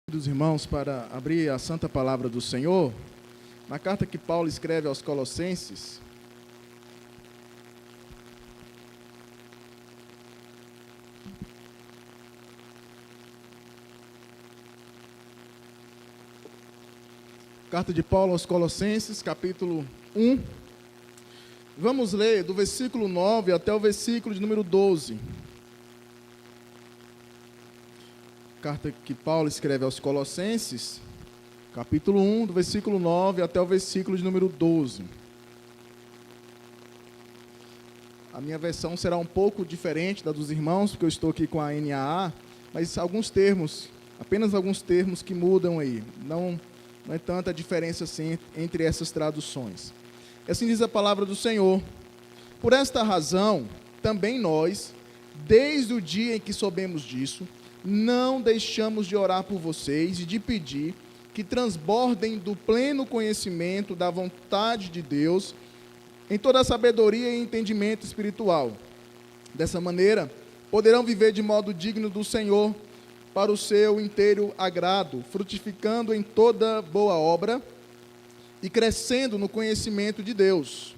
Dos irmãos para abrir a santa palavra do Senhor, na carta que Paulo escreve aos Colossenses, carta de Paulo aos Colossenses, capítulo 1, vamos ler do versículo 9 até o versículo de número 12. Carta que Paulo escreve aos Colossenses, capítulo 1, do versículo 9 até o versículo de número 12. A minha versão será um pouco diferente da dos irmãos, porque eu estou aqui com a NAA, mas alguns termos, apenas alguns termos que mudam aí. Não é tanta diferença assim entre essas traduções. Assim diz a palavra do Senhor. Por esta razão, também nós, desde o dia em que soubemos disso, não deixamos de orar por vocês e de pedir que transbordem do pleno conhecimento da vontade de Deus em toda a sabedoria e entendimento espiritual. Dessa maneira, poderão viver de modo digno do Senhor para o seu inteiro agrado, frutificando em toda boa obra e crescendo no conhecimento de Deus.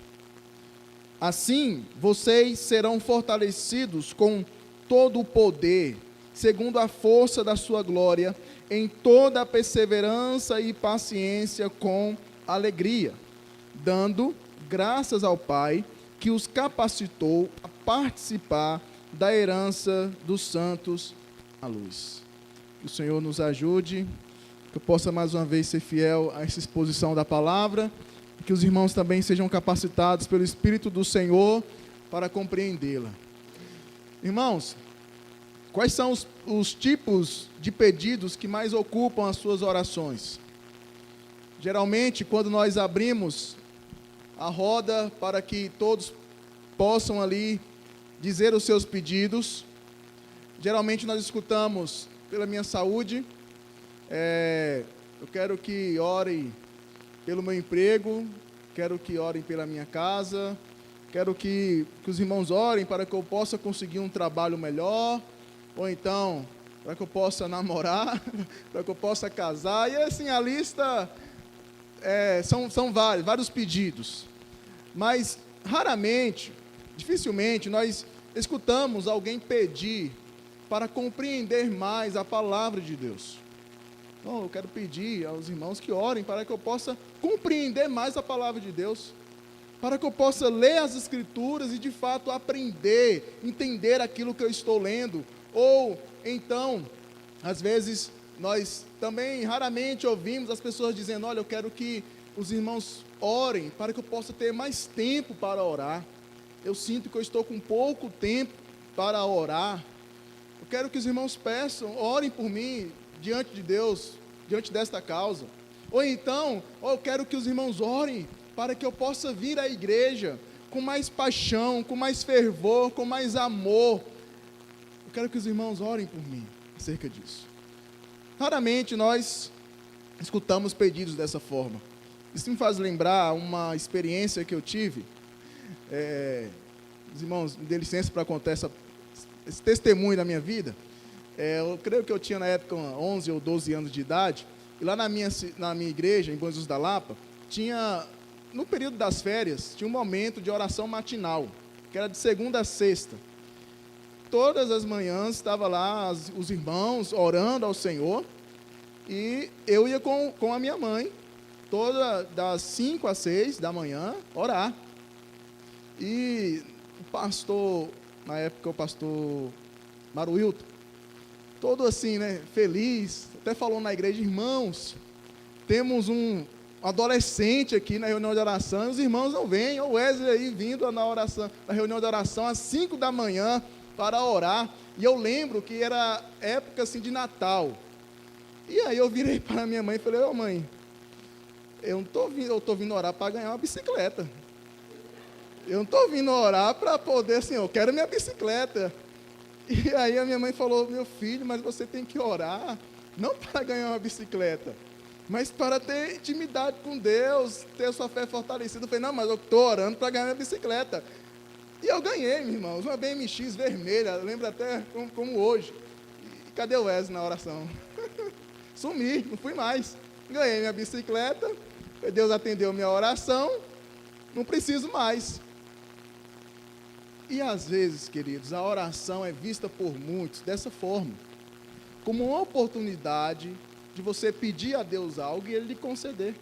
Assim, vocês serão fortalecidos com todo o poder, segundo a força da sua glória, em toda a perseverança e paciência com alegria, dando graças ao Pai, que os capacitou a participar da herança dos santos à luz. Que o Senhor nos ajude, que eu possa mais uma vez ser fiel a essa exposição da palavra, e que os irmãos também sejam capacitados pelo Espírito do Senhor para compreendê-la. Irmãos, quais são os tipos de pedidos que mais ocupam as suas orações? Geralmente, quando nós abrimos a roda para que todos possam ali dizer os seus pedidos, geralmente nós escutamos pela minha saúde, eu quero que orem pelo meu emprego, quero que orem pela minha casa, quero que os irmãos orem para que eu possa conseguir um trabalho melhor, ou então, para que eu possa namorar, para que eu possa casar, e assim a lista são vários pedidos. Mas, raramente, dificilmente, nós escutamos alguém pedir para compreender mais a palavra de Deus. Então, eu quero pedir aos irmãos que orem para que eu possa compreender mais a palavra de Deus, para que eu possa ler as Escrituras e, de fato, aprender, entender aquilo que eu estou lendo. Ou, então, às vezes, nós também raramente ouvimos as pessoas dizendo: olha, eu quero que os irmãos orem para que eu possa ter mais tempo para orar. Eu sinto que eu estou com pouco tempo para orar. Eu quero que os irmãos peçam, orem por mim diante de Deus, diante desta causa. Ou então, eu quero que os irmãos orem para que eu possa vir à igreja com mais paixão, com mais fervor, com mais amor. Eu quero que os irmãos orem por mim acerca disso. Raramente nós escutamos pedidos dessa forma. Isso me faz lembrar uma experiência que eu tive. Os irmãos, me dê licença para contar esse testemunho da minha vida. Eu creio que eu tinha na época 11 ou 12 anos de idade. E lá na minha igreja, em Bom Jesus da Lapa, no período das férias, tinha um momento de oração matinal, que era de segunda a sexta. Todas as manhãs estava lá os irmãos orando ao Senhor, e eu ia com a minha mãe, das 5 às 6 da manhã, orar. E o pastor, na época o pastor Maruilton, todo assim, né, feliz, até falou na igreja: irmãos, temos um adolescente aqui na reunião de oração, e os irmãos não vêm. O Wesley aí vindo na reunião de oração às 5 da manhã para orar. E eu lembro que era época assim de Natal. E aí eu virei para minha mãe e falei: ô mãe, eu estou vindo orar para ganhar uma bicicleta. Eu não estou vindo orar para poder, assim, eu quero minha bicicleta. E aí a minha mãe falou: meu filho, mas você tem que orar, não para ganhar uma bicicleta, mas para ter intimidade com Deus, ter a sua fé fortalecida. Eu falei: não, mas eu estou orando para ganhar minha bicicleta. E eu ganhei, meus irmãos, uma BMX vermelha, lembro até como hoje. E cadê o Wesley na oração? Sumi, não fui mais. Ganhei minha bicicleta, Deus atendeu minha oração, não preciso mais. E às vezes, queridos, a oração é vista por muitos dessa forma, como uma oportunidade de você pedir a Deus algo e Ele lhe conceder.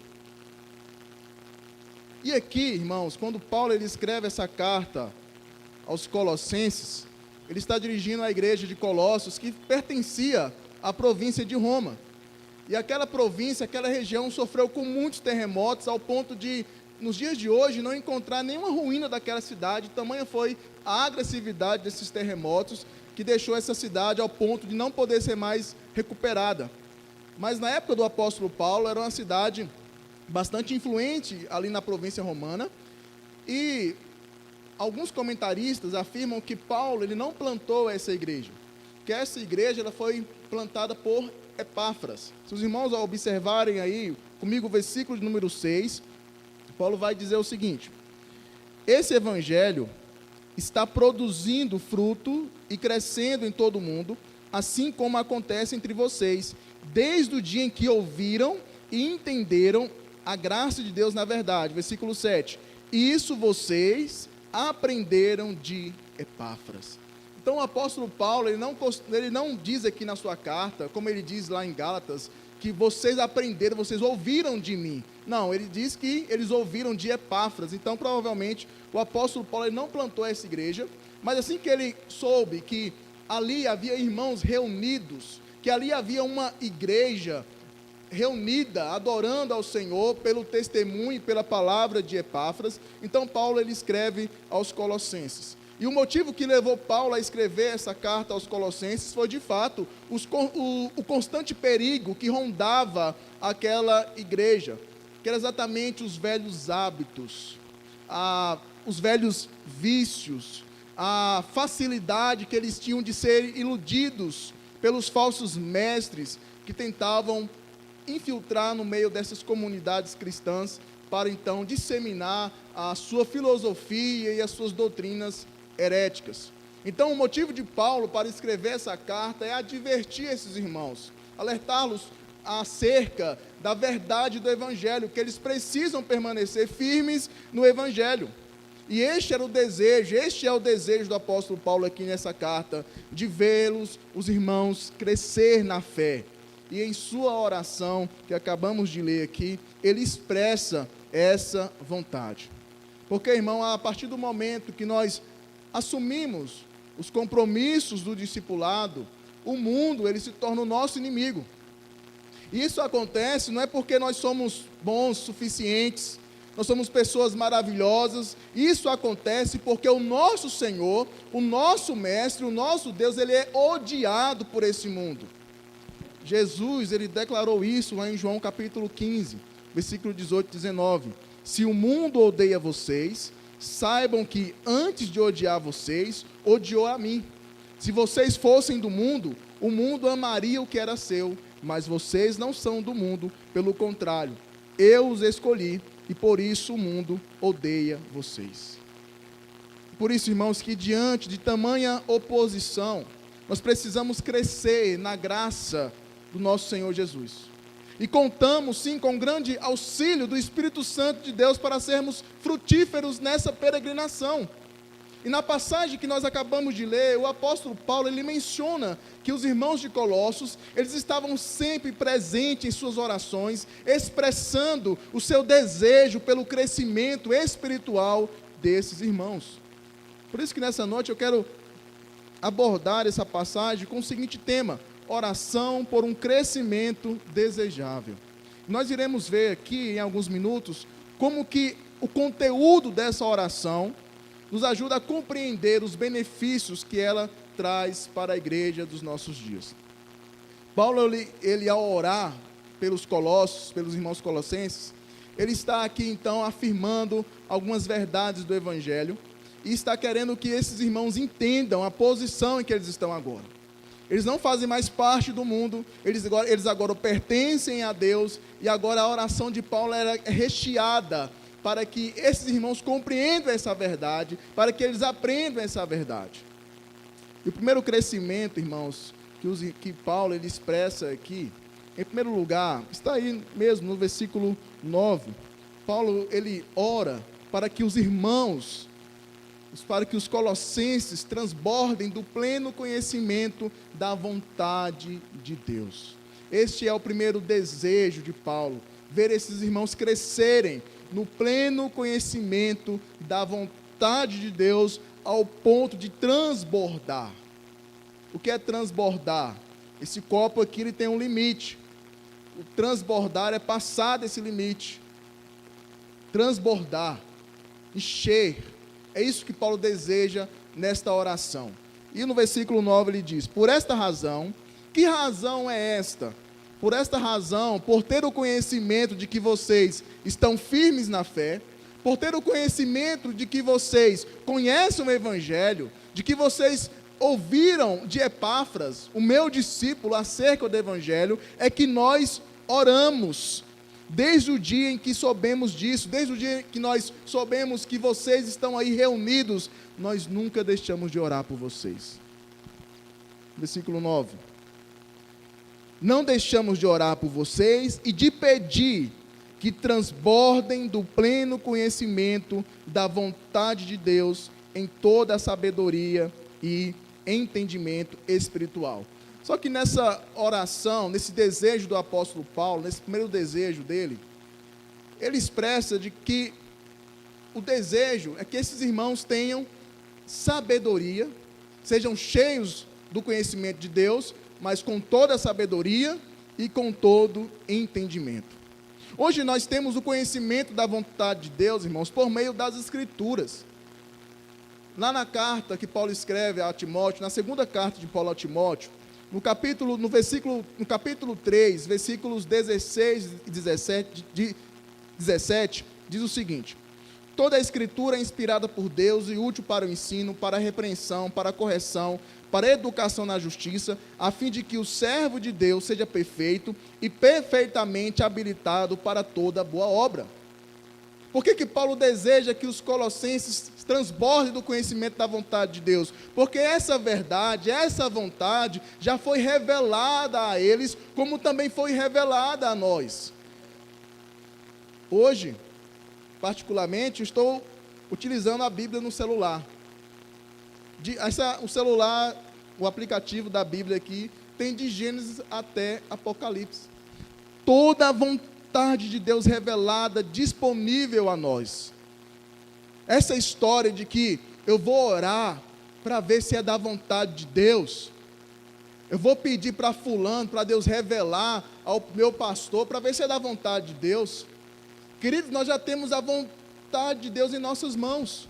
E aqui, irmãos, quando Paulo ele escreve essa carta aos Colossenses, ele está dirigindo à igreja de Colossos, que pertencia à província de Roma. E aquela província, aquela região sofreu com muitos terremotos, ao ponto de, nos dias de hoje, não encontrar nenhuma ruína daquela cidade. Tamanha foi a agressividade desses terremotos, que deixou essa cidade ao ponto de não poder ser mais recuperada. Mas na época do apóstolo Paulo, era uma cidade bastante influente ali na província romana, e alguns comentaristas afirmam que Paulo ele não plantou essa igreja, que essa igreja ela foi plantada por Epáfras. Se os irmãos observarem aí comigo o versículo de número 6, Paulo vai dizer o seguinte: esse evangelho está produzindo fruto e crescendo em todo o mundo, assim como acontece entre vocês, desde o dia em que ouviram e entenderam a graça de Deus na verdade. Versículo 7. E isso vocês aprenderam de Epáfras. Então o apóstolo Paulo, ele não diz aqui na sua carta, como ele diz lá em Gálatas, que vocês aprenderam, vocês ouviram de mim. Não, ele diz que eles ouviram de Epáfras. Então provavelmente o apóstolo Paulo ele não plantou essa igreja, mas assim que ele soube que ali havia irmãos reunidos, que ali havia uma igreja reunida, adorando ao Senhor pelo testemunho e pela palavra de Epáfras, então Paulo ele escreve aos Colossenses. E o motivo que levou Paulo a escrever essa carta aos Colossenses foi, de fato, o constante perigo que rondava aquela igreja, que era exatamente os velhos hábitos, os velhos vícios, a facilidade que eles tinham de ser iludidos pelos falsos mestres que tentavam infiltrar no meio dessas comunidades cristãs para então disseminar a sua filosofia e as suas doutrinas heréticas. Então o motivo de Paulo para escrever essa carta é advertir esses irmãos, alertá-los acerca da verdade do evangelho, que eles precisam permanecer firmes no evangelho. E este é o desejo do apóstolo Paulo aqui nessa carta, de vê-los, os irmãos, crescer na fé. E em sua oração, que acabamos de ler aqui, ele expressa essa vontade. Porque, irmão, a partir do momento que nós assumimos os compromissos do discipulado, o mundo ele se torna o nosso inimigo. E isso acontece não é porque nós somos bons, suficientes, nós somos pessoas maravilhosas. Isso acontece porque o nosso Senhor, o nosso Mestre, o nosso Deus, ele é odiado por esse mundo. Jesus, ele declarou isso lá em João capítulo 15, versículo 18 e 19. Se o mundo odeia vocês, saibam que antes de odiar vocês, odiou a mim. Se vocês fossem do mundo, o mundo amaria o que era seu, mas vocês não são do mundo, pelo contrário, eu os escolhi e por isso o mundo odeia vocês. Por isso, irmãos, que diante de tamanha oposição, nós precisamos crescer na graça do nosso Senhor Jesus. E contamos, sim, com o grande auxílio do Espírito Santo de Deus para sermos frutíferos nessa peregrinação. E na passagem que nós acabamos de ler, o apóstolo Paulo, ele menciona que os irmãos de Colossos, eles estavam sempre presentes em suas orações, expressando o seu desejo pelo crescimento espiritual desses irmãos. Por isso que nessa noite eu quero abordar essa passagem com o seguinte tema: oração por um crescimento desejável. Nós iremos ver aqui em alguns minutos como que o conteúdo dessa oração nos ajuda a compreender os benefícios que ela traz para a igreja dos nossos dias. Paulo, ele ao orar pelos colossos, pelos irmãos colossenses, ele está aqui então afirmando algumas verdades do evangelho e está querendo que esses irmãos entendam a posição em que eles estão agora. Eles não fazem mais parte do mundo, eles agora pertencem a Deus, e agora a oração de Paulo é recheada para que esses irmãos compreendam essa verdade, para que eles aprendam essa verdade. E o primeiro crescimento, irmãos, que Paulo ele expressa aqui, Em primeiro lugar, está aí mesmo no versículo 9. Paulo, ele ora para que os irmãos, para que os colossenses transbordem do pleno conhecimento da vontade de Deus. Este é o primeiro desejo de Paulo, ver esses irmãos crescerem no pleno conhecimento da vontade de Deus, ao ponto de transbordar. O que é transbordar? Esse copo aqui, ele tem um limite. O transbordar é passar desse limite. Transbordar, encher. É isso que Paulo deseja nesta oração. E no versículo 9 ele diz: por esta razão, que razão é esta? Por esta razão, por ter o conhecimento de que vocês estão firmes na fé, por ter o conhecimento de que vocês conhecem o Evangelho, de que vocês ouviram de Epáfras, o meu discípulo, acerca do Evangelho, é que nós oramos. Desde o dia em que soubemos disso, desde o dia que nós soubemos que vocês estão aí reunidos, nós nunca deixamos de orar por vocês. Versículo 9. Não deixamos de orar por vocês e de pedir que transbordem do pleno conhecimento da vontade de Deus em toda a sabedoria e entendimento espiritual. Só que nessa oração, nesse desejo do apóstolo Paulo, nesse primeiro desejo dele, ele expressa de que o desejo é que esses irmãos tenham sabedoria, sejam cheios do conhecimento de Deus, mas com toda a sabedoria e com todo entendimento. Hoje nós temos o conhecimento da vontade de Deus, irmãos, por meio das Escrituras. Lá na carta que Paulo escreve a Timóteo, na segunda carta de Paulo a Timóteo, no capítulo 3, versículos 16 e 17, diz o seguinte: toda a Escritura é inspirada por Deus e útil para o ensino, para a repreensão, para a correção, para a educação na justiça, a fim de que o servo de Deus seja perfeito e perfeitamente habilitado para toda boa obra. Por que Paulo deseja que os colossenses transbordem do conhecimento da vontade de Deus? Porque essa verdade, essa vontade, já foi revelada a eles, como também foi revelada a nós. Hoje, particularmente, estou utilizando a Bíblia no celular. O celular, o aplicativo da Bíblia aqui, tem de Gênesis até Apocalipse. Toda a vontade de Deus revelada, disponível a nós. Essa história de que eu vou orar para ver se é da vontade de Deus, eu vou pedir para fulano, para Deus revelar ao meu pastor, para ver se é da vontade de Deus. Queridos, nós já temos a vontade de Deus em nossas mãos.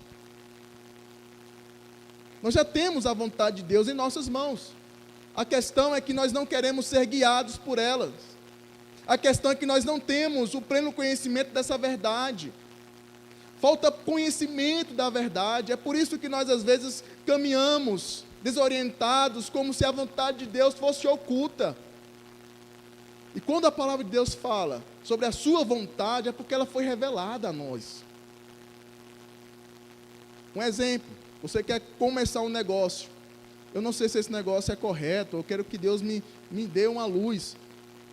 Nós já temos a vontade de Deus em nossas mãos. A questão é que nós não queremos ser guiados por elas. A questão é que nós não temos o pleno conhecimento dessa verdade. Falta conhecimento da verdade. É por isso que nós às vezes caminhamos desorientados, como se a vontade de Deus fosse oculta. E quando a palavra de Deus fala sobre a sua vontade, é porque ela foi revelada a nós. Um exemplo: você quer começar um negócio. Eu não sei se esse negócio é correto, eu quero que Deus me dê uma luz.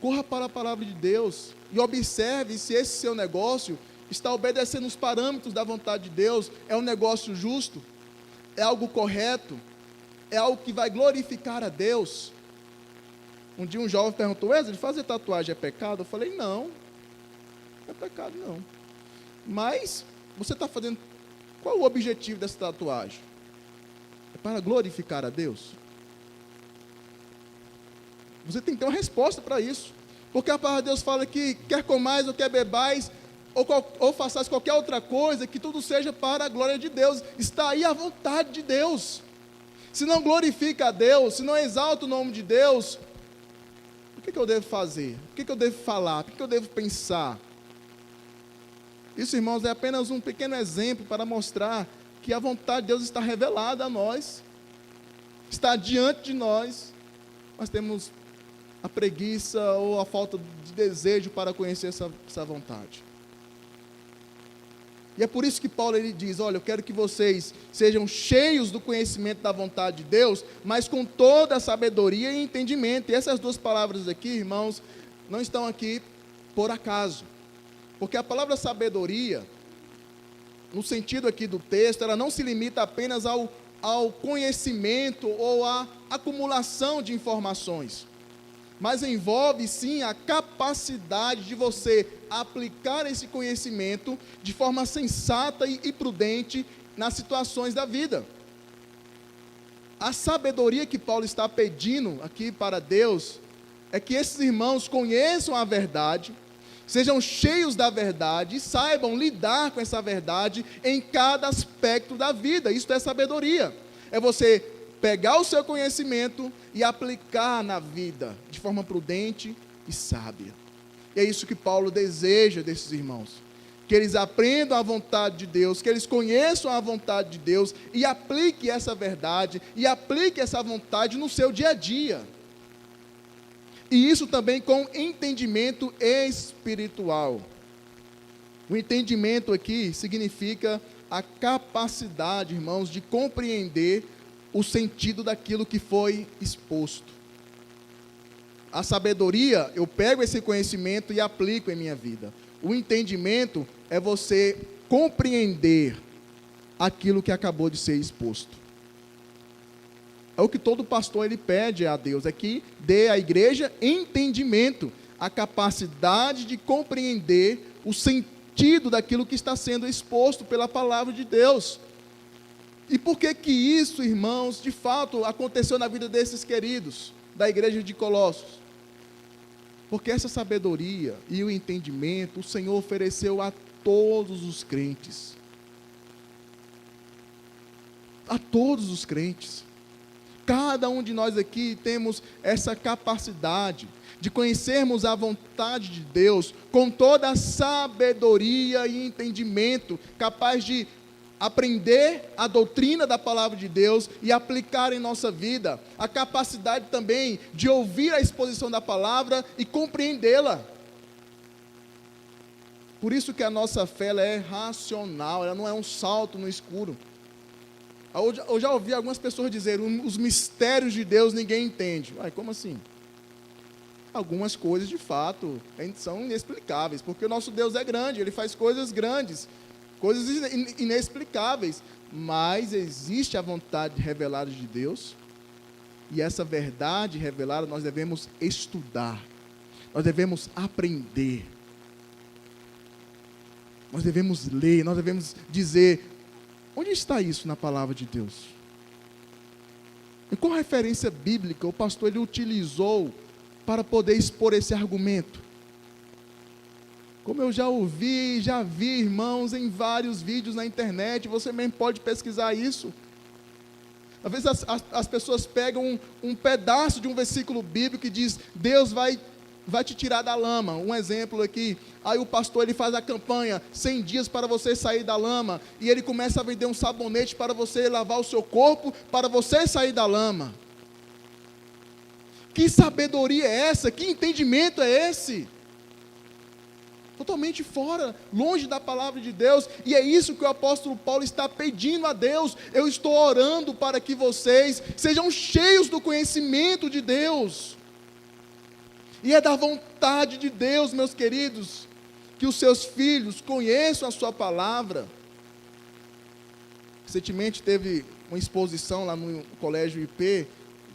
Corra para a palavra de Deus e observe se esse seu negócio está obedecendo os parâmetros da vontade de Deus. É um negócio justo? É algo correto? É algo que vai glorificar a Deus? Um dia um jovem perguntou: Wesley, fazer tatuagem é pecado? Eu falei: não, não é pecado não. Mas você está fazendo... Qual o objetivo dessa tatuagem? É para glorificar a Deus? Você tem que ter uma resposta para isso. Porque a palavra de Deus fala que quer comais ou quer bebais, ou façais qualquer outra coisa, que tudo seja para a glória de Deus. Está aí a vontade de Deus. Se não glorifica a Deus, se não exalta o nome de Deus, o que eu devo fazer? O que eu devo falar? O que eu devo pensar? Isso, irmãos, é apenas um pequeno exemplo para mostrar que a vontade de Deus está revelada a nós, está diante de nós, mas temos a preguiça ou a falta de desejo para conhecer essa vontade. E é por isso que Paulo ele diz: olha, eu quero que vocês sejam cheios do conhecimento da vontade de Deus, mas com toda a sabedoria e entendimento. E essas duas palavras aqui, irmãos, não estão aqui por acaso. Porque a palavra sabedoria, no sentido aqui do texto, ela não se limita apenas ao conhecimento ou à acumulação de informações, mas envolve sim a capacidade de você aplicar esse conhecimento de forma sensata e prudente nas situações da vida. A sabedoria que Paulo está pedindo aqui para Deus é que esses irmãos conheçam a verdade, sejam cheios da verdade e saibam lidar com essa verdade em cada aspecto da vida. Isso é sabedoria. É você pegar o seu conhecimento e aplicar na vida de forma prudente e sábia. E é isso que Paulo deseja desses irmãos. Que eles aprendam a vontade de Deus, que eles conheçam a vontade de Deus e apliquem essa verdade e apliquem essa vontade no seu dia a dia. E isso também com entendimento espiritual. O entendimento aqui significa a capacidade, irmãos, de compreender o sentido daquilo que foi exposto. A sabedoria, eu pego esse conhecimento e aplico em minha vida. O entendimento é você compreender aquilo que acabou de ser exposto. É o que todo pastor ele pede a Deus, é que dê à igreja entendimento, a capacidade de compreender o sentido daquilo que está sendo exposto pela palavra de Deus. E por que que isso, irmãos, de fato aconteceu na vida desses queridos, da igreja de Colossos? Porque essa sabedoria e o entendimento o Senhor ofereceu a todos os crentes. A todos os crentes. Cada um de nós aqui temos essa capacidade de conhecermos a vontade de Deus com toda a sabedoria e entendimento, capaz de aprender a doutrina da palavra de Deus e aplicar em nossa vida, a capacidade também de ouvir a exposição da palavra e compreendê-la. Por isso que a nossa fé ela é racional, ela não é um salto no escuro. Eu já ouvi algumas pessoas dizerem, os mistérios de Deus ninguém entende. Uai, como assim? Algumas coisas de fato são inexplicáveis, porque o nosso Deus é grande, Ele faz coisas grandes, coisas inexplicáveis, mas existe a vontade revelada de Deus, e essa verdade revelada nós devemos estudar, nós devemos aprender, nós devemos ler, nós devemos dizer, onde está isso na palavra de Deus? E qual referência bíblica o pastor ele utilizou para poder expor esse argumento? Como eu já ouvi, já vi, irmãos, em vários vídeos na internet, você mesmo pode pesquisar isso. Às vezes as pessoas pegam um pedaço de um versículo bíblico que diz, Deus vai te tirar da lama. Um exemplo aqui, aí o pastor ele faz a campanha, 100 dias para você sair da lama, e ele começa a vender um sabonete para você lavar o seu corpo, para você sair da lama. Que sabedoria é essa? Que entendimento é esse? Totalmente fora, longe da palavra de Deus, e é isso que o apóstolo Paulo está pedindo a Deus. Eu estou orando para que vocês sejam cheios do conhecimento de Deus, e é da vontade de Deus, meus queridos, que os seus filhos conheçam a sua palavra. Recentemente teve uma exposição lá no Colégio IP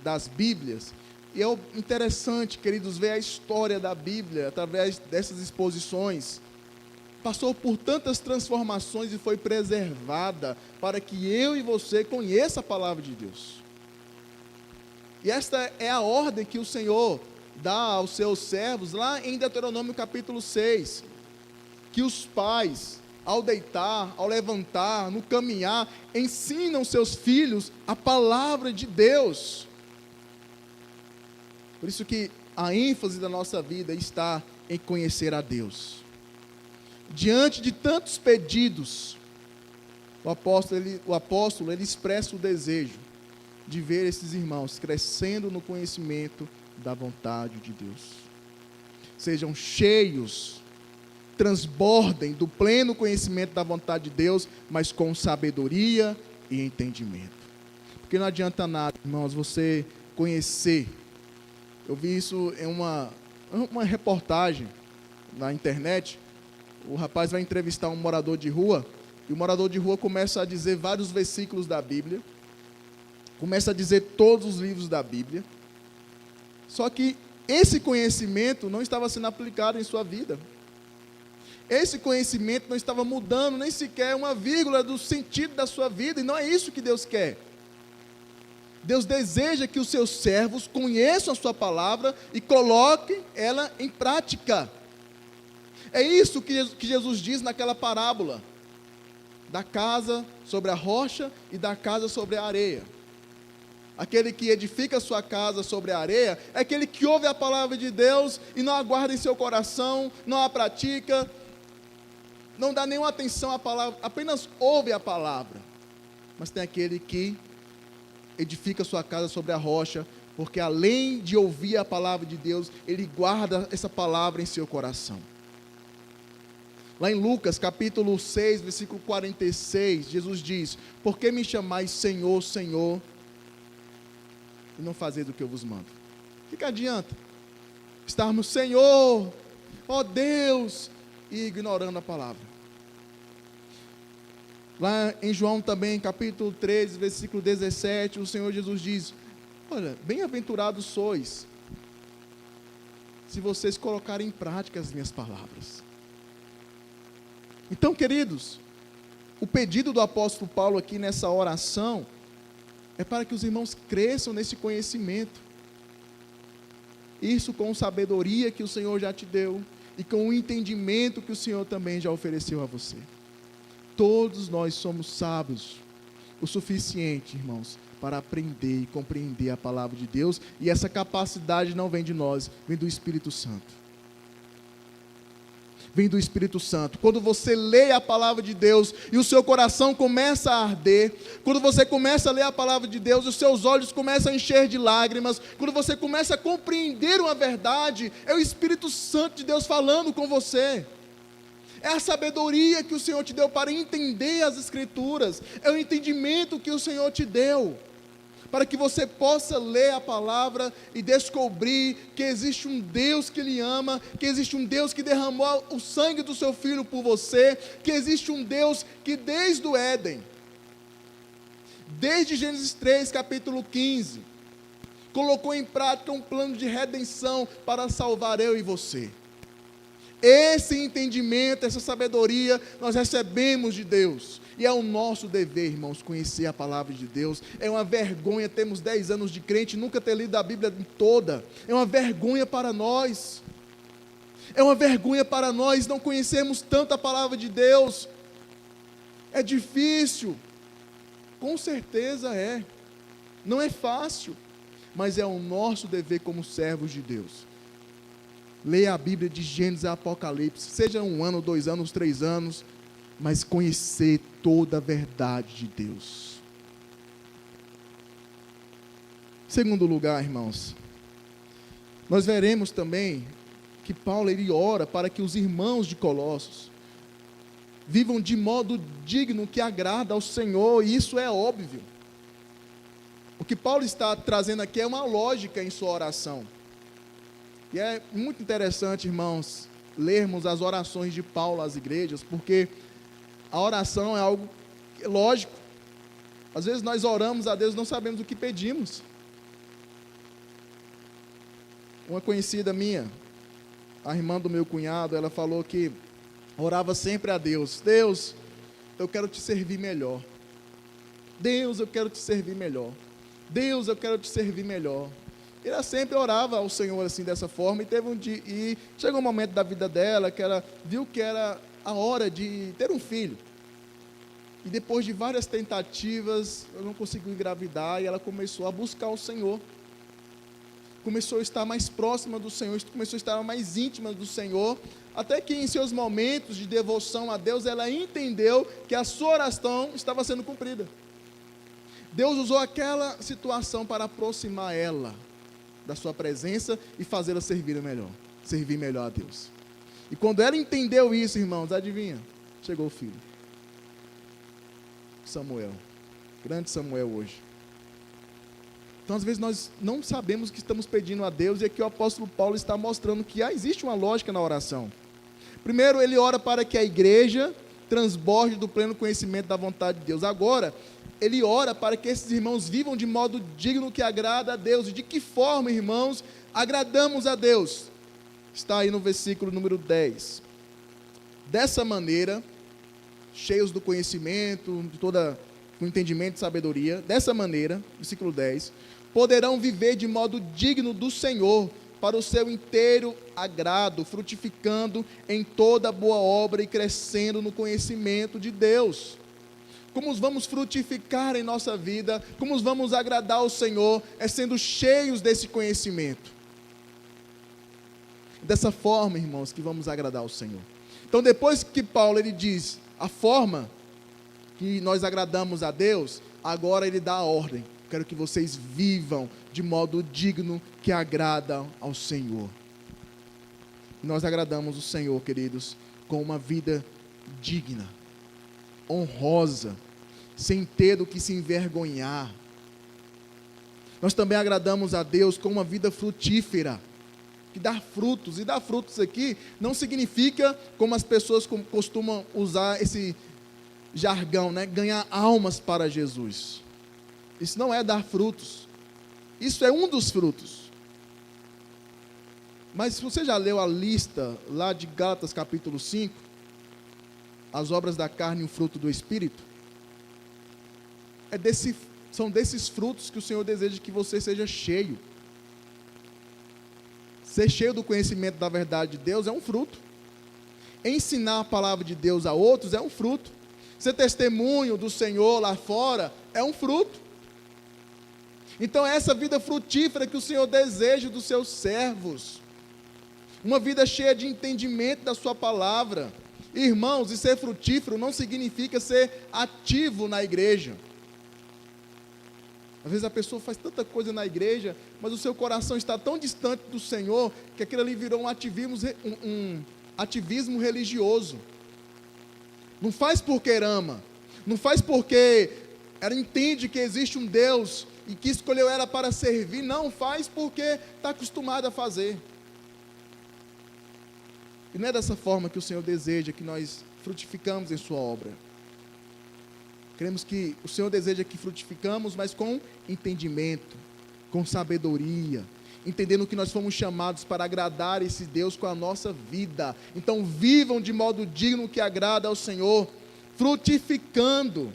das Bíblias, e é interessante, queridos, ver a história da Bíblia através dessas exposições. Passou por tantas transformações e foi preservada para que eu e você conheça a palavra de Deus. E esta é a ordem que o Senhor dá aos seus servos lá em Deuteronômio capítulo 6. Que os pais, ao deitar, ao levantar, no caminhar, ensinam seus filhos a palavra de Deus. Por isso que a ênfase da nossa vida está em conhecer a Deus. Diante de tantos pedidos, o apóstolo ele expressa o desejo de ver esses irmãos crescendo no conhecimento da vontade de Deus. Sejam cheios, transbordem do pleno conhecimento da vontade de Deus, mas com sabedoria e entendimento. Porque não adianta nada, irmãos, você conhecer. Eu vi isso em uma uma reportagem na internet. O rapaz vai entrevistar um morador de rua, e o morador de rua começa a dizer vários versículos da Bíblia, começa a dizer todos os livros da Bíblia, só que esse conhecimento não estava sendo aplicado em sua vida. Esse conhecimento não estava mudando nem sequer uma vírgula do sentido da sua vida, e não é isso que Deus quer. Deus deseja que os seus servos conheçam a sua palavra e coloquem ela em prática. É isso que Jesus diz naquela parábola, da casa sobre a rocha e da casa sobre a areia. Aquele que edifica a sua casa sobre a areia, é aquele que ouve a palavra de Deus e não aguarda em seu coração, não a pratica, não dá nenhuma atenção à palavra, apenas ouve a palavra. Mas tem aquele que edifica sua casa sobre a rocha, porque além de ouvir a palavra de Deus, ele guarda essa palavra em seu coração. Lá em Lucas, capítulo 6, versículo 46, Jesus diz: por que me chamais Senhor, Senhor, e não fazeis o que eu vos mando? O que adianta estarmos Senhor, ó Deus, e ignorando a palavra? Lá em João também, capítulo 13, versículo 17, o Senhor Jesus diz: olha, bem-aventurados sois, se vocês colocarem em prática as minhas palavras. Então, queridos, o pedido do apóstolo Paulo aqui nessa oração, é para que os irmãos cresçam nesse conhecimento. Isso com sabedoria que o Senhor já te deu, e com o entendimento que o Senhor também já ofereceu a você. Todos nós somos sábios o suficiente, irmãos, para aprender e compreender a palavra de Deus, e essa capacidade não vem de nós, vem do Espírito Santo. Vem do Espírito Santo. Quando você lê a palavra de Deus e o seu coração começa a arder, quando você começa a ler a palavra de Deus e os seus olhos começam a encher de lágrimas, quando você começa a compreender uma verdade, é o Espírito Santo de Deus falando com você. É a sabedoria que o Senhor te deu para entender as Escrituras, é o entendimento que o Senhor te deu, para que você possa ler a palavra e descobrir que existe um Deus que lhe ama, que existe um Deus que derramou o sangue do seu Filho por você, que existe um Deus que desde o Éden, desde Gênesis 3, capítulo 15, colocou em prática um plano de redenção para salvar eu e você. Esse entendimento, essa sabedoria, nós recebemos de Deus. E é o nosso dever, irmãos, conhecer a palavra de Deus. É uma vergonha termos 10 anos de crente e nunca ter lido a Bíblia toda. É uma vergonha para nós. É uma vergonha para nós não conhecermos tanto a palavra de Deus. É difícil. Com certeza é. Não é fácil. Mas é o nosso dever como servos de Deus. Leia a Bíblia de Gênesis a Apocalipse, seja 1 ano, 2 anos, 3 anos, mas conhecer toda a verdade de Deus. Em segundo lugar, irmãos, nós veremos também que Paulo ele ora para que os irmãos de Colossos vivam de modo digno que agrada ao Senhor, e isso é óbvio. O que Paulo está trazendo aqui é uma lógica em sua oração. E é muito interessante, irmãos, lermos as orações de Paulo às igrejas, porque a oração é algo lógico. Às vezes nós oramos a Deus e não sabemos o que pedimos. Uma conhecida minha, a irmã do meu cunhado, ela falou que orava sempre a Deus: Deus, eu quero te servir melhor. Deus, eu quero te servir melhor. Deus, eu quero te servir melhor. Ela sempre orava ao Senhor assim, dessa forma, e teve um dia, e chegou um momento da vida dela, que ela viu que era a hora de ter um filho, e depois de várias tentativas, ela não conseguiu engravidar, e ela começou a buscar o Senhor, começou a estar mais próxima do Senhor, começou a estar mais íntima do Senhor, até que em seus momentos de devoção a Deus, ela entendeu que a sua oração estava sendo cumprida. Deus usou aquela situação para aproximar ela da sua presença e fazê-la servir melhor a Deus. E quando ela entendeu isso, irmãos, adivinha? Chegou o filho, Samuel, grande Samuel hoje. Então, às vezes, nós não sabemos o que estamos pedindo a Deus, e aqui o apóstolo Paulo está mostrando que existe uma lógica na oração. Primeiro, ele ora para que a igreja transborde do pleno conhecimento da vontade de Deus. Agora, ele ora para que esses irmãos vivam de modo digno que agrada a Deus. E de que forma, irmãos, agradamos a Deus? Está aí no versículo número 10. Dessa maneira, cheios do conhecimento, do entendimento e sabedoria, dessa maneira, versículo 10, poderão viver de modo digno do Senhor, para o seu inteiro agrado, frutificando em toda boa obra e crescendo no conhecimento de Deus. Como vamos frutificar em nossa vida, como vamos agradar ao Senhor, é sendo cheios desse conhecimento. Dessa forma, irmãos, que vamos agradar ao Senhor. Então, depois que Paulo ele diz a forma que nós agradamos a Deus, agora ele dá a ordem. Quero que vocês vivam de modo digno que agrada ao Senhor. Nós agradamos o Senhor, queridos, com uma vida digna, honrosa, sem ter do que se envergonhar. Nós também agradamos a Deus com uma vida frutífera, que dá frutos. E dar frutos aqui não significa, como as pessoas costumam usar esse jargão, né? Ganhar almas para Jesus. Isso não é dar frutos. Isso é um dos frutos. Mas se você já leu a lista lá de Gálatas capítulo 5, as obras da carne e o fruto do Espírito, são desses frutos que o Senhor deseja que você seja cheio. Ser cheio do conhecimento da verdade de Deus é um fruto. Ensinar a palavra de Deus a outros é um fruto. Ser testemunho do Senhor lá fora é um fruto. Então é essa vida frutífera que o Senhor deseja dos seus servos. Uma vida cheia de entendimento da sua palavra. Irmãos, e ser frutífero não significa ser ativo na igreja. Às vezes a pessoa faz tanta coisa na igreja, mas o seu coração está tão distante do Senhor, que aquilo ali virou um ativismo religioso. Não faz porque ama, não faz porque ela entende que existe um Deus e que escolheu ela para servir, não, faz porque está acostumado a fazer. E não é dessa forma que o Senhor deseja que nós frutificamos em sua obra. Cremos que o Senhor deseja que frutificamos, mas com entendimento, com sabedoria, entendendo que nós fomos chamados para agradar esse Deus com a nossa vida. Então vivam de modo digno que agrada ao Senhor, frutificando,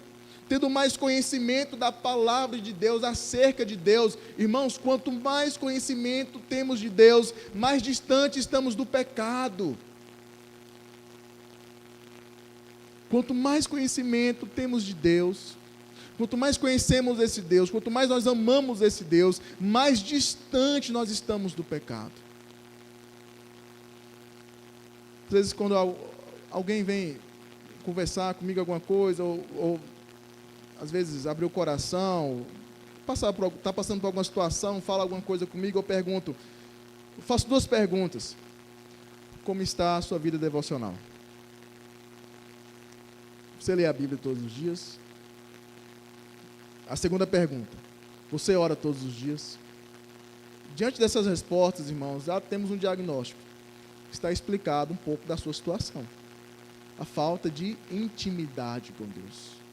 tendo mais conhecimento da palavra de Deus, acerca de Deus. Irmãos, quanto mais conhecimento temos de Deus, mais distante estamos do pecado. Quanto mais conhecimento temos de Deus, quanto mais conhecemos esse Deus, quanto mais nós amamos esse Deus, mais distante nós estamos do pecado. Às vezes quando alguém vem conversar comigo alguma coisa, ou às vezes abrir o coração, está passando por alguma situação, fala alguma coisa comigo, eu pergunto, eu faço duas perguntas. Como está a sua vida devocional? Você lê a Bíblia todos os dias? A segunda pergunta, você ora todos os dias? Diante dessas respostas, irmãos, já temos um diagnóstico. Está explicado um pouco da sua situação. A falta de intimidade com Deus.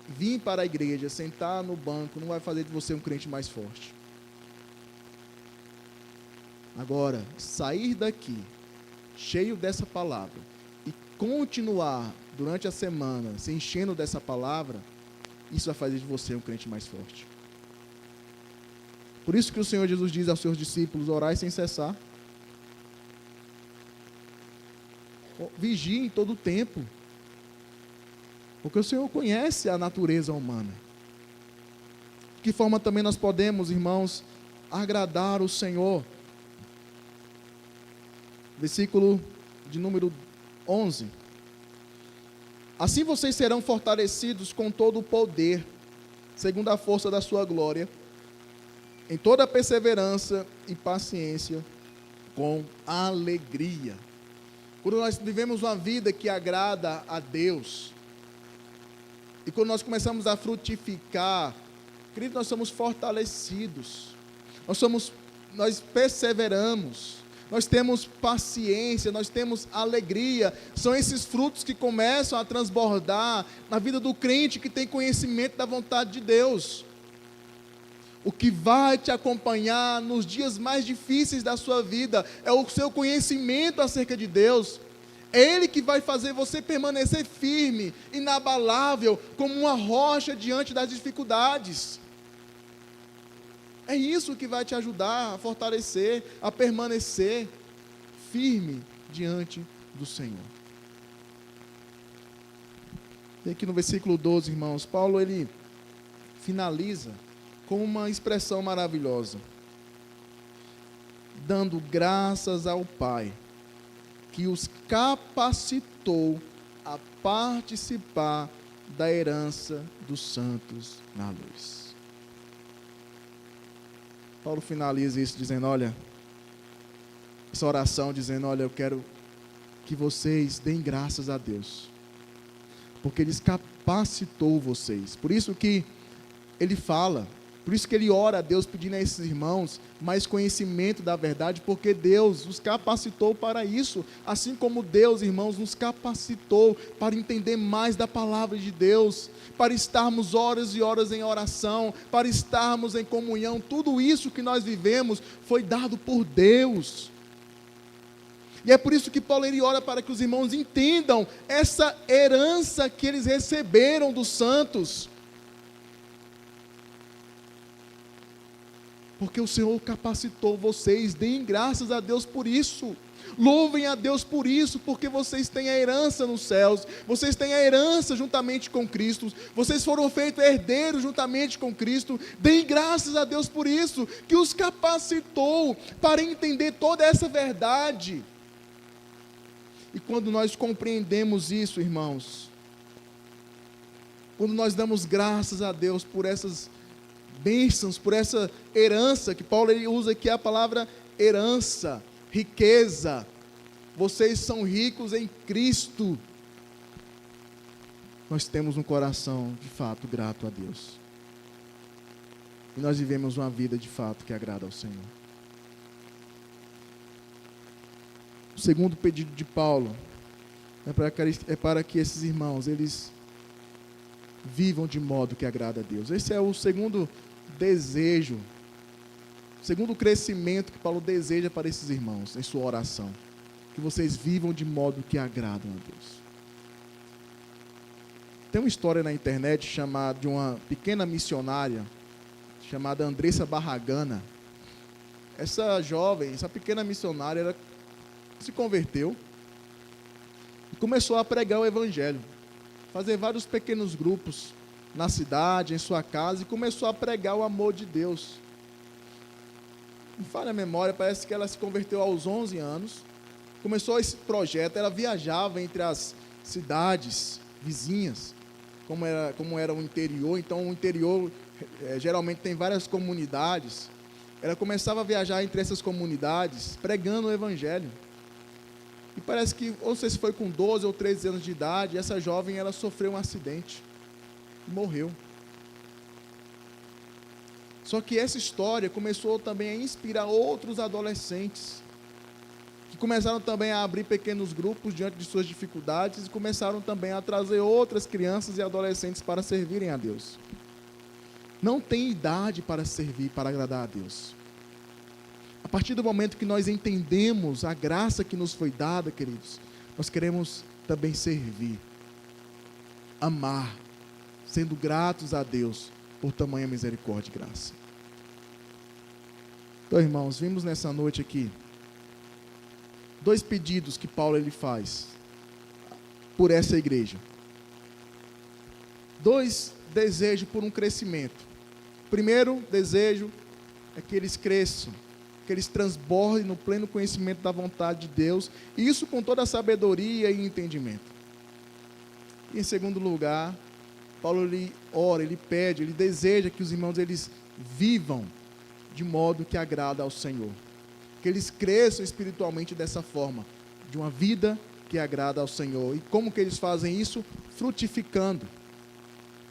Vir para a igreja, sentar no banco, não vai fazer de você um crente mais forte. Agora, sair daqui, cheio dessa palavra, e continuar durante a semana, se enchendo dessa palavra, isso vai fazer de você um crente mais forte. Por isso que o Senhor Jesus diz aos seus discípulos, orai sem cessar. Vigie em todo o tempo. Porque o Senhor conhece a natureza humana. De que forma também nós podemos, irmãos, agradar o Senhor? Versículo de número 11. Assim vocês serão fortalecidos com todo o poder, segundo a força da sua glória, em toda a perseverança e paciência, com alegria. Quando nós vivemos uma vida que agrada a Deus, e quando nós começamos a frutificar Querido, nós somos fortalecidos, nós perseveramos, nós temos paciência, nós temos alegria. São esses frutos que começam a transbordar na vida do crente que tem conhecimento da vontade de Deus. O que vai te acompanhar nos dias mais difíceis da sua vida é o seu conhecimento acerca de Deus. É Ele que vai fazer você permanecer firme, inabalável, como uma rocha diante das dificuldades. É isso que vai te ajudar a fortalecer, a permanecer firme diante do Senhor. E aqui no versículo 12, irmãos, Paulo ele finaliza com uma expressão maravilhosa: dando graças ao Pai, que os capacitou a participar da herança dos santos na luz. Paulo finaliza isso dizendo, essa oração dizendo, eu quero que vocês deem graças a Deus, porque Ele capacitou vocês. Por isso que ele fala, por isso que ele ora a Deus pedindo a esses irmãos mais conhecimento da verdade, porque Deus os capacitou para isso, assim como Deus, irmãos, nos capacitou para entender mais da palavra de Deus, para estarmos horas e horas em oração, para estarmos em comunhão. Tudo isso que nós vivemos foi dado por Deus. E é por isso que Paulo ele ora para que os irmãos entendam essa herança que eles receberam dos santos. Porque o Senhor capacitou vocês, deem graças a Deus por isso, louvem a Deus por isso, porque vocês têm a herança nos céus, vocês têm a herança juntamente com Cristo, vocês foram feitos herdeiros juntamente com Cristo. Deem graças a Deus por isso, que os capacitou para entender toda essa verdade. E quando nós compreendemos isso, irmãos, quando nós damos graças a Deus por essas bênçãos, por essa herança, que Paulo ele usa aqui a palavra herança, riqueza, vocês são ricos em Cristo, nós temos um coração de fato grato a Deus, e nós vivemos uma vida de fato que agrada ao Senhor. O segundo pedido de Paulo é para que esses irmãos, eles vivam de modo que agrada a Deus. Esse é o segundo desejo, segundo crescimento que Paulo deseja para esses irmãos, em sua oração, que vocês vivam de modo que agradam a Deus. Tem uma história na internet de uma pequena missionária, chamada Andressa Barragana. Essa pequena missionária, ela se converteu e começou a pregar o Evangelho, fazer vários pequenos grupos na cidade, em sua casa, e começou a pregar o amor de Deus. Me falha a memória, parece que ela se converteu aos 11 anos, começou esse projeto, ela viajava entre as cidades vizinhas, como era o interior, então o interior geralmente tem várias comunidades, ela começava a viajar entre essas comunidades, pregando o Evangelho. E parece que, ou sei se foi com 12 ou 13 anos de idade, essa jovem ela sofreu um acidente e morreu. Só que essa história começou também a inspirar outros adolescentes, que começaram também a abrir pequenos grupos diante de suas dificuldades e começaram também a trazer outras crianças e adolescentes para servirem a Deus. Não tem idade para servir, para agradar a Deus. A partir do momento que nós entendemos a graça que nos foi dada, queridos, nós queremos também servir, amar, sendo gratos a Deus por tamanha misericórdia e graça. Então, irmãos, vimos nessa noite aqui 2 pedidos que Paulo ele faz por essa igreja. 2 desejos por um crescimento. Primeiro desejo é que eles cresçam, que eles transbordem no pleno conhecimento da vontade de Deus, e isso com toda a sabedoria e entendimento. E em segundo lugar, Paulo ele ora, ele pede, ele deseja que os irmãos eles vivam de modo que agrada ao Senhor, que eles cresçam espiritualmente dessa forma, de uma vida que agrada ao Senhor. E como que eles fazem isso? Frutificando,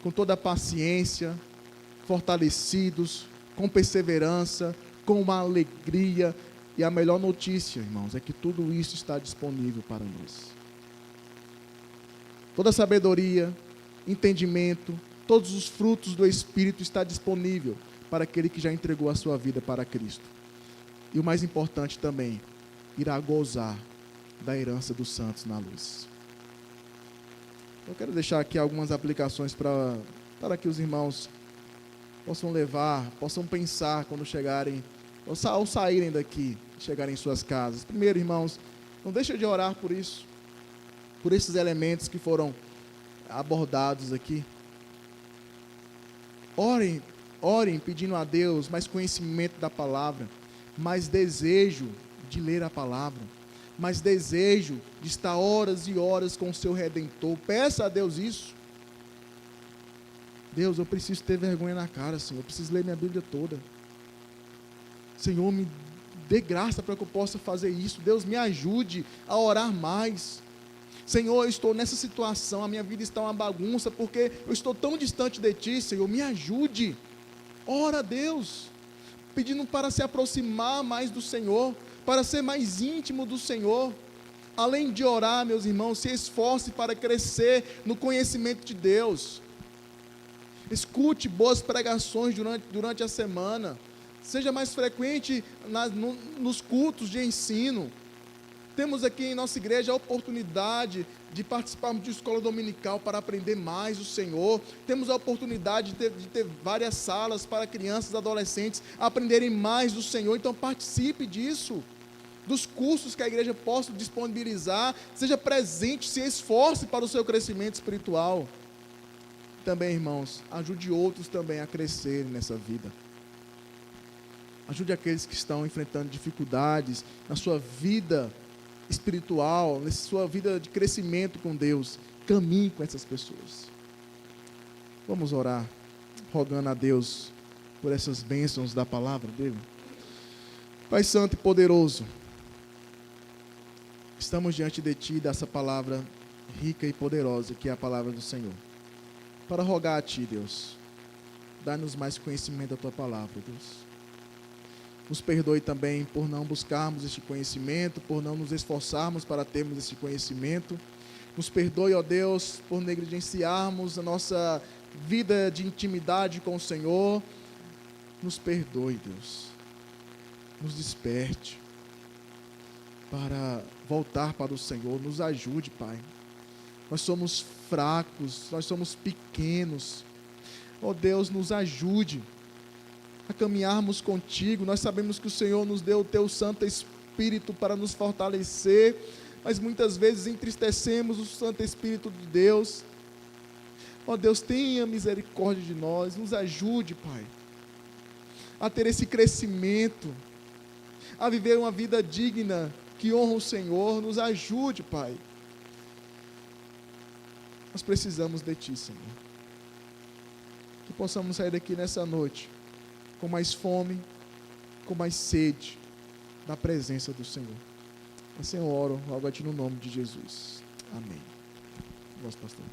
com toda a paciência, fortalecidos, com perseverança, com uma alegria. E a melhor notícia, irmãos, é que tudo isso está disponível para nós. Toda sabedoria, entendimento, todos os frutos do Espírito está disponível para aquele que já entregou a sua vida para Cristo. E o mais importante também, irá gozar da herança dos santos na luz. Eu quero deixar aqui algumas aplicações para que os irmãos possam levar, possam pensar quando chegarem, ou saírem daqui, chegarem em suas casas. Primeiro, irmãos, não deixa de orar por isso, por esses elementos que foram abordados aqui. Orem pedindo a Deus mais conhecimento da palavra, mais desejo de ler a palavra, mais desejo de estar horas e horas com o seu Redentor. Peça a Deus isso. Deus, eu preciso ter vergonha na cara, Senhor, eu preciso ler minha Bíblia toda. Senhor, me dê graça para que eu possa fazer isso. Deus, me ajude a orar mais. Senhor, eu estou nessa situação, a minha vida está uma bagunça, porque eu estou tão distante de Ti, Senhor, me ajude. Ora a Deus, pedindo para se aproximar mais do Senhor, para ser mais íntimo do Senhor. Além de orar, meus irmãos, se esforce para crescer no conhecimento de Deus. Escute boas pregações durante a semana. Seja mais frequente nos cultos de ensino. Temos aqui em nossa igreja a oportunidade de participarmos de escola dominical para aprender mais o Senhor. Temos a oportunidade de ter várias salas para crianças e adolescentes aprenderem mais do Senhor. Então participe disso, dos cursos que a igreja possa disponibilizar. Seja presente, se esforce para o seu crescimento espiritual. Também, irmãos, ajude outros também a crescerem nessa vida. Ajude aqueles que estão enfrentando dificuldades na sua vida espiritual, na sua vida de crescimento com Deus. Caminhe com essas pessoas. Vamos orar, rogando a Deus por essas bênçãos da palavra dele. Pai Santo e poderoso, estamos diante de Ti, dessa palavra rica e poderosa, que é a palavra do Senhor, para rogar a Ti, Deus, dá-nos mais conhecimento da Tua palavra, Deus. Nos perdoe também por não buscarmos este conhecimento, por não nos esforçarmos para termos esse conhecimento. Nos perdoe, ó Deus, por negligenciarmos a nossa vida de intimidade com o Senhor. Nos perdoe, Deus. Nos desperte para voltar para o Senhor. Nos ajude, Pai. Nós somos fracos, nós somos pequenos. Ó Deus, nos ajude a caminharmos contigo. Nós sabemos que o Senhor nos deu o Teu Santo Espírito para nos fortalecer, mas muitas vezes entristecemos o Santo Espírito de Deus. Ó Deus, tenha misericórdia de nós, nos ajude, Pai, a ter esse crescimento, a viver uma vida digna, que honra o Senhor. Nos ajude, Pai. Nós precisamos de Ti, Senhor. Que possamos sair daqui nessa noite com mais fome, com mais sede da presença do Senhor. Assim eu oro, rogo a Ti no nome de Jesus. Amém. Nosso pastor.